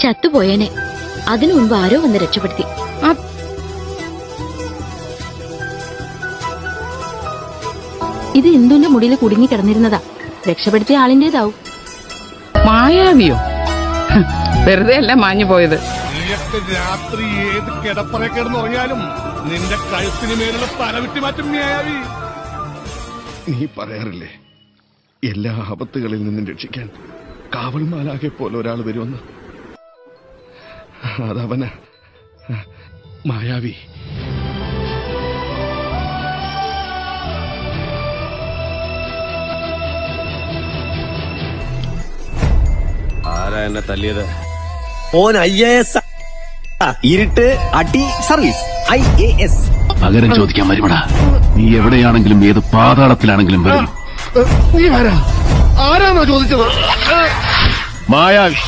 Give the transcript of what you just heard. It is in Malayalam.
ചത്തുപോയേനെ. അതിനു മുൻപ് ആരോ വന്ന് രക്ഷപ്പെടുത്തി. ഇത് ഇന്ദുവിന്റെ മുടിയിൽ കുടുങ്ങി കിടന്നിരുന്നതാ. രക്ഷപ്പെടുത്തിയ ആളിന്റേതാവും. മായാവിയോ? വെറുതെ അല്ല മാഞ്ഞു പോയത്. രാത്രി ഏത് കിടപ്പറ കിടന്നുറങ്ങിയാലും നിന്റെ കഴുത്തിന് മേലുള്ള തലവിട്ടി മാറ്റും മായാവി. നീ പറയാറില്ലേ, എല്ലാ ആപത്തുകളിൽ നിന്നും രക്ഷിക്കാൻ കാവൽമാലാകെ പോലെ ഒരാൾ വരുമെന്ന്. അതവന മായാവി. ആരാ എന്നെ തല്ലിയത്? ഓൻ IAS. ഇരുട്ട് അടി സർവീസ് IAS. പകരം ചോദിക്കാൻ വരുമടാ. നീ എവിടെയാണെങ്കിലും ഏത് പാതാളത്തിലാണെങ്കിലും വരും. നീ ആരാ? ആരാണോ ചോദിച്ചത്? മായാവി.